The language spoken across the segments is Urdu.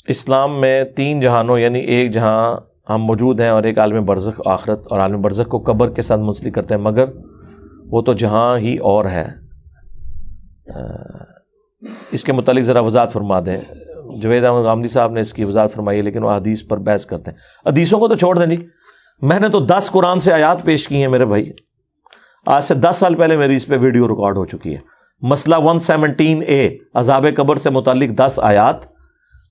اسلام میں تین جہانوں یعنی ایک جہاں ہم موجود ہیں اور ایک عالم برزخ آخرت، اور عالم برزخ کو قبر کے ساتھ منسلک کرتے ہیں، مگر وہ تو جہاں ہی اور ہے۔ اس کے متعلق ذرا وضاحت فرما دیں۔ جوید احمد غامدی صاحب نے اس کی وضاحت فرمائی ہے، لیکن وہ حدیث پر بحث کرتے ہیں۔ حدیثوں کو تو چھوڑ دیں جی، میں نے تو 10 قرآن سے آیات پیش کی ہیں میرے بھائی، آج سے 10 سال پہلے میری اس پہ ویڈیو ریکارڈ ہو چکی ہے۔ مسئلہ 117A عذاب قبر سے متعلق 10 آیات،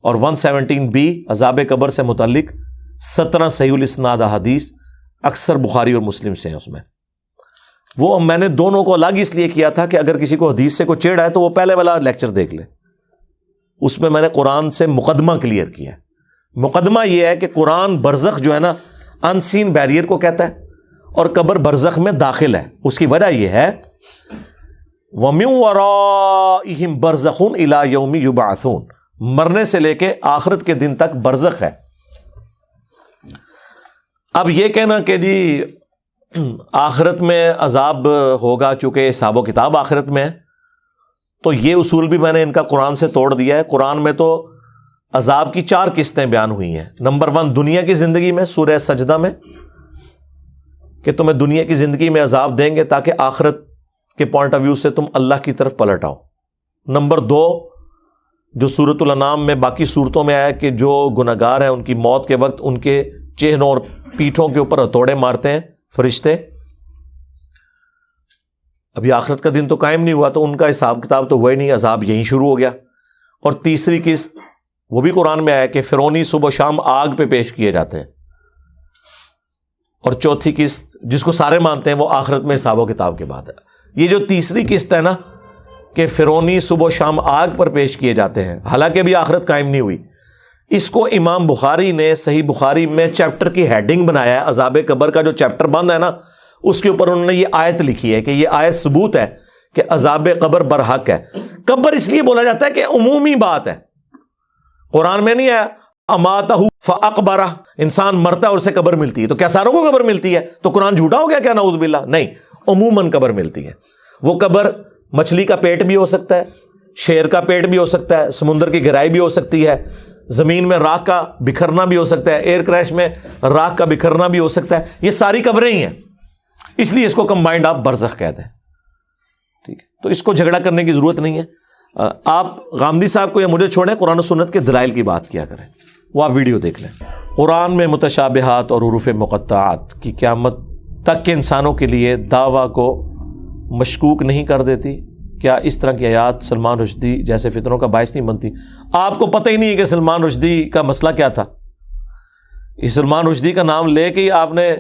اور 117B عذاب قبر سے متعلق 17 صحیح الاسناد احادیث، اکثر بخاری اور مسلم سے ہیں۔ اس میں وہ میں نے دونوں کو الگ اس لیے کیا تھا کہ اگر کسی کو حدیث سے کوئی چیڑ ہے تو وہ پہلے والا لیکچر دیکھ لے، اس میں نے قرآن سے مقدمہ کلیئر کیا ہے۔ مقدمہ یہ ہے کہ قرآن برزخ جو ہے نا ان سین بیریئر کو کہتا ہے، اور قبر برزخ میں داخل ہے۔ اس کی وجہ یہ ہے وَمِن وَرَائِهِمْ بَرْزَخٌ إِلَى يَوْمِ يُبْعَثُونَ، مرنے سے لے کے آخرت کے دن تک برزخ ہے۔ اب یہ کہنا کہ جی آخرت میں عذاب ہوگا چونکہ حساب و کتاب آخرت میں ہے، تو یہ اصول بھی میں نے ان کا قرآن سے توڑ دیا ہے۔ قرآن میں تو عذاب کی 4 قسطیں بیان ہوئی ہیں۔ نمبر 1 دنیا کی زندگی میں، سورہ سجدہ میں، کہ تمہیں دنیا کی زندگی میں عذاب دیں گے تاکہ آخرت کے پوائنٹ آف ویو سے تم اللہ کی طرف پلٹ آؤ۔ نمبر 2 جو سورۃ الانعام میں باقی صورتوں میں آیا کہ جو گناہگار ہیں ان کی موت کے وقت ان کے چہروں اور پیٹھوں کے اوپر ہتھوڑے مارتے ہیں فرشتے۔ ابھی آخرت کا دن تو قائم نہیں ہوا تو ان کا حساب کتاب تو ہوا ہی نہیں، عذاب یہیں شروع ہو گیا۔ اور تیسری قسط وہ بھی قرآن میں آیا کہ فرعونی صبح و شام آگ پہ پیش کیے جاتے ہیں۔ اور چوتھی قسط جس کو سارے مانتے ہیں وہ آخرت میں حساب و کتاب کے بعد ہے۔ یہ جو تیسری قسط ہے نا کہ فرعونی صبح و شام آگ پر پیش کیے جاتے ہیں، حالانکہ بھی آخرت قائم نہیں ہوئی، اس کو امام بخاری نے صحیح بخاری میں چیپٹر کی ہیڈنگ بنایا ہے۔ عذاب قبر کا جو چیپٹر بند ہے نا اس کے اوپر انہوں نے یہ آیت لکھی ہے کہ یہ آیت ثبوت ہے کہ عذاب قبر برحق ہے۔ قبر اس لیے بولا جاتا ہے کہ عمومی بات ہے، قرآن میں نہیں ہے اماتہ فاقبرہ، انسان مرتا ہے اور اسے قبر ملتی ہے، تو کیا ساروں کو قبر ملتی ہے؟ تو قرآن جھوٹا ہو گیا کیا؟ نعوذ باللہ، نہیں، عموماً قبر ملتی ہے۔ وہ قبر مچھلی کا پیٹ بھی ہو سکتا ہے، شیر کا پیٹ بھی ہو سکتا ہے، سمندر کی گہرائی بھی ہو سکتی ہے، زمین میں راکھ کا بکھرنا بھی ہو سکتا ہے، ایئر کریش میں راکھ کا بکھرنا بھی ہو سکتا ہے، یہ ساری قبریں ہی ہیں، اس لیے اس کو کمبائنڈ آپ برزخ کہتے ہیں۔ ٹھیک ہے، تو اس کو جھگڑا کرنے کی ضرورت نہیں ہے۔ آپ غامدی صاحب کو یا مجھے چھوڑیں، قرآن و سنت کے دلائل کی بات کیا کریں، وہ آپ ویڈیو دیکھ لیں۔ قرآن میں متشابہات اور حروف مقطعات کی قیامت تک کے انسانوں کے لیے دعویٰ کو مشکوک نہیں کر دیتی؟ کیا اس طرح کی آیات سلمان رشدی جیسے فتنوں کا باعث نہیں بنتی؟ آپ کو پتہ ہی نہیں ہے کہ سلمان رشدی کا مسئلہ کیا تھا۔ اس سلمان رشدی کا نام لے کے ہی آپ نے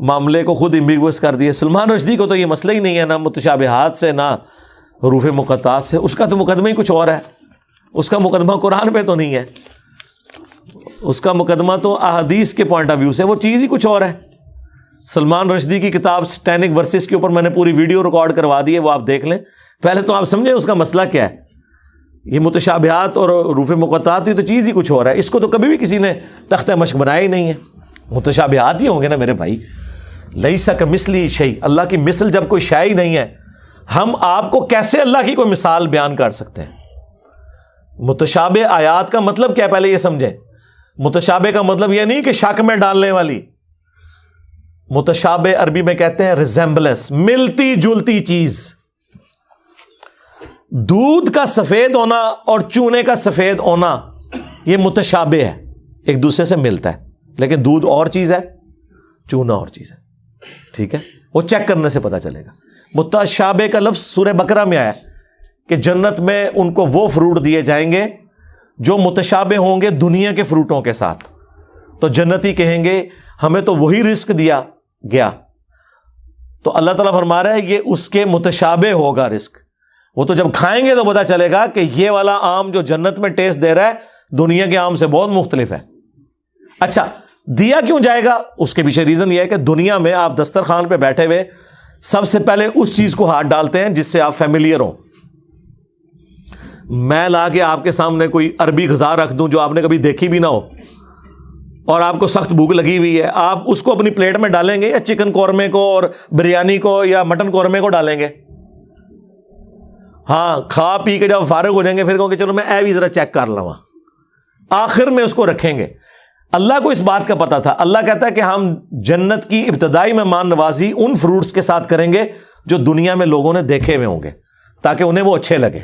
معاملے کو خود ایمبیگوس کر دیا۔ سلمان رشدی کو تو یہ مسئلہ ہی نہیں ہے، نہ متشابہات سے نہ حروف مقطعات سے، اس کا تو مقدمہ ہی کچھ اور ہے، اس کا مقدمہ قرآن پہ تو نہیں ہے، اس کا مقدمہ تو احادیث کے پوائنٹ آف ویو سے وہ چیز ہی کچھ اور ہے۔ سلمان رشدی کی کتاب سٹینک ورسز کے اوپر میں نے پوری ویڈیو ریکارڈ کروا دی ہے، وہ آپ دیکھ لیں۔ پہلے تو آپ سمجھیں اس کا مسئلہ کیا ہے۔ یہ متشابہات اور حروف مقطعات یہ تو چیز ہی کچھ اور ہے، اس کو تو کبھی بھی کسی نے تختہ مشق بنایا ہی نہیں ہے۔ متشابہات ہی ہوں گے نا میرے بھائی، لیسا کمثلہ شیء، اللہ کی مثل جب کوئی شے ہی نہیں ہے، ہم آپ کو کیسے اللہ کی کوئی مثال بیان کر سکتے ہیں؟ متشابہ آیات کا مطلب کیا ہے پہلے یہ سمجھیں۔ متشابہ کا مطلب یہ نہیں کہ شک میں ڈالنے والی، متشابہ عربی میں کہتے ہیں ریزمبلنس، ملتی جلتی چیز۔ دودھ کا سفید ہونا اور چونے کا سفید ہونا یہ متشابہ ہے، ایک دوسرے سے ملتا ہے، لیکن دودھ اور چیز ہے، چونا اور چیز ہے۔ ٹھیک ہے، وہ چیک کرنے سے پتا چلے گا۔ متشابہ کا لفظ سورہ بقرہ میں آیا کہ جنت میں ان کو وہ فروٹ دیے جائیں گے جو متشابہ ہوں گے دنیا کے فروٹوں کے ساتھ، تو جنتی کہیں گے ہمیں تو وہی رزق دیا گیا، تو اللہ تعالیٰ فرما رہا ہے یہ اس کے متشابہ ہوگا رزق، وہ تو جب کھائیں گے تو پتا چلے گا کہ یہ والا آم جو جنت میں ٹیسٹ دے رہا ہے دنیا کے آم سے بہت مختلف ہے۔ اچھا، دیا کیوں جائے گا؟ اس کے پیچھے ریزن یہ ہے کہ دنیا میں آپ دسترخوان پہ بیٹھے ہوئے سب سے پہلے اس چیز کو ہاتھ ڈالتے ہیں جس سے آپ فیملیئر ہوں۔ میں لا کے آپ کے سامنے کوئی عربی غذا رکھ دوں جو آپ نے کبھی دیکھی بھی نہ ہو اور آپ کو سخت بھوک لگی ہوئی ہے، آپ اس کو اپنی پلیٹ میں ڈالیں گے یا چکن قورمے کو اور بریانی کو یا مٹن قورمے کو ڈالیں گے؟ ہاں، کھا پی کے جب فارغ ہو جائیں گے پھر کہوں کہ چلو میں اے بھی ذرا چیک کر لوں، آخر میں اس کو رکھیں گے. اللہ کو اس بات کا پتا تھا. اللہ کہتا ہے کہ ہم جنت کی ابتدائی مہمان نوازی ان فروٹس کے ساتھ کریں گے جو دنیا میں لوگوں نے دیکھے ہوئے ہوں گے تاکہ انہیں وہ اچھے لگے.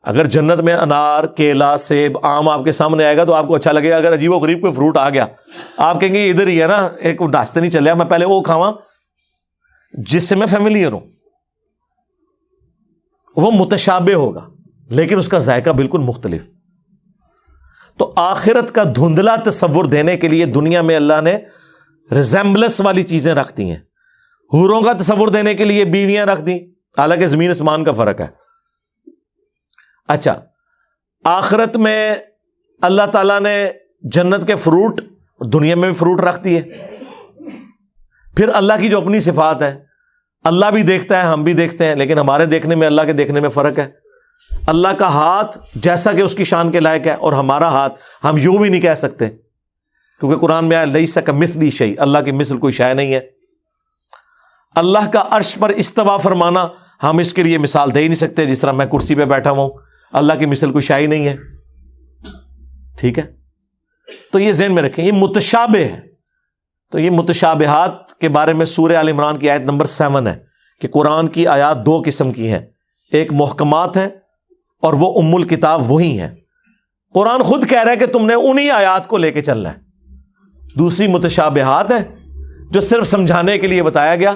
اگر جنت میں انار، کیلا، سیب، آم آپ کے سامنے آئے گا تو آپ کو اچھا لگے گا. اگر عجیب و غریب کوئی فروٹ آ گیا آپ کہیں گے ادھر ہی ہے نا، ایک راستے نہیں چلے، میں پہلے وہ کھاواں جس سے میں فیملیئر ہوں. وہ متشابہ ہوگا لیکن اس کا ذائقہ بالکل مختلف. تو آخرت کا دھندلا تصور دینے کے لیے دنیا میں اللہ نے ریزمبلنس والی چیزیں رکھ دی ہیں. حوروں کا تصور دینے کے لیے بیویاں رکھ دی، حالانکہ زمین آسمان کا فرق ہے. اچھا، آخرت میں اللہ تعالیٰ نے جنت کے فروٹ دنیا میں بھی فروٹ رکھ دیے. پھر اللہ کی جو اپنی صفات ہے، اللہ بھی دیکھتا ہے، ہم بھی دیکھتے ہیں، لیکن ہمارے دیکھنے میں اللہ کے دیکھنے میں فرق ہے. اللہ کا ہاتھ جیسا کہ اس کی شان کے لائق ہے، اور ہمارا ہاتھ ہم یوں بھی نہیں کہہ سکتے کیونکہ قرآن میں آیا لیس کمثلہ شیء، اللہ کی مثل کوئی شے نہیں ہے. اللہ کا عرش پر استوا فرمانا ہم اس کے لیے مثال دے ہی نہیں سکتے، جس طرح میں کرسی پہ بیٹھا ہوں، اللہ کی مثل کوئی شے ہی نہیں ہے. ٹھیک ہے، تو یہ ذہن میں رکھیں، یہ متشابہ ہے. تو یہ متشابہات کے بارے میں سورہ آل عمران کی آیت نمبر 7 ہے کہ قرآن کی آیات دو قسم کی ہیں، ایک محکمات ہیں اور وہ ام الکتاب وہی ہیں. قرآن خود کہہ رہا ہے کہ تم نے انہی آیات کو لے کے چلنا ہے. دوسری متشابہات ہیں جو صرف سمجھانے کے لیے بتایا گیا،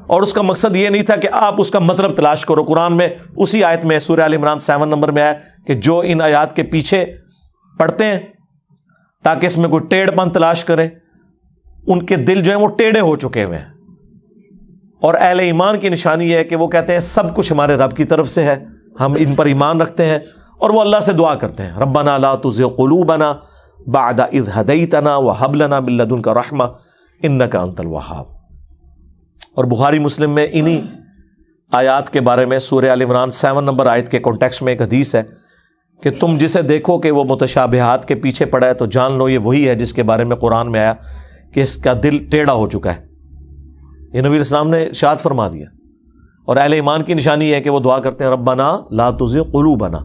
اور اس کا مقصد یہ نہیں تھا کہ آپ اس کا مطلب تلاش کرو. قرآن میں اسی آیت میں سورہ آل عمران 7 نمبر میں آیا کہ جو ان آیات کے پیچھے پڑھتے ہیں تاکہ اس میں کوئی ٹیڑھ پن تلاش کرے، ان کے دل جو ہیں وہ ٹیڑھے ہو چکے ہوئے ہیں. اور اہل ایمان کی نشانی یہ ہے کہ وہ کہتے ہیں سب کچھ ہمارے رب کی طرف سے ہے، ہم ان پر ایمان رکھتے ہیں، اور وہ اللہ سے دعا کرتے ہیں ربنا لا تزغ قلوبنا بعد اذ ہدیتنا وہب لنا من لدنک رحمہ انک انت الوہاب. اور بخاری مسلم میں انہی آیات کے بارے میں سورہ آل عمران 7 نمبر آیت کے کانٹیکسٹ میں ایک حدیث ہے کہ تم جسے دیکھو کہ وہ متشابہات کے پیچھے پڑا ہے تو جان لو یہ وہی ہے جس کے بارے میں قرآن میں آیا کہ اس کا دل ٹیڑھا ہو چکا ہے. یہ نبی اسلام نے ارشاد فرما دیا. اور اہل ایمان کی نشانی یہ ہے کہ وہ دعا کرتے ہیں ربنا لا تزغ قلوبنا،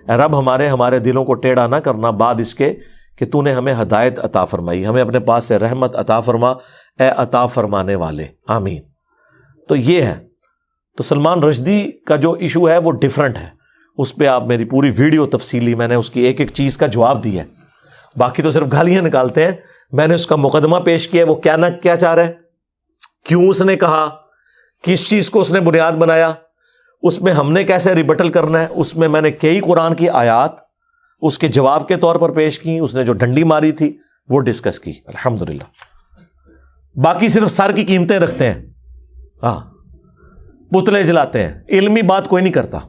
اے رب ہمارے دلوں کو ٹیڑھا نہ کرنا بعد اس کے کہ تو نے ہمیں ہدایت عطا فرمائی، ہمیں اپنے پاس سے رحمت عطا فرما اے عطا فرمانے والے، آمین. تو یہ ہے. تو سلمان رشدی کا جو ایشو ہے وہ ڈیفرنٹ ہے، اس پہ آپ میری پوری ویڈیو تفصیلی، میں نے اس کی ایک ایک چیز کا جواب دیا ہے. باقی تو صرف گالیاں نکالتے ہیں. میں نے اس کا مقدمہ پیش کیا، وہ کیا چاہ رہا ہے، کیوں اس نے کہا، کس چیز کو اس نے بنیاد بنایا، اس میں ہم نے کیسے ریبٹل کرنا ہے. اس میں نے کئی قرآن کی آیات اس کے جواب کے طور پر پیش کی، اس نے جو ڈنڈی ماری تھی وہ ڈسکس کی الحمدللہ. باقی صرف سر کی قیمتیں رکھتے ہیں، ہاں پتلے جلاتے ہیں، علمی بات کوئی نہیں کرتا.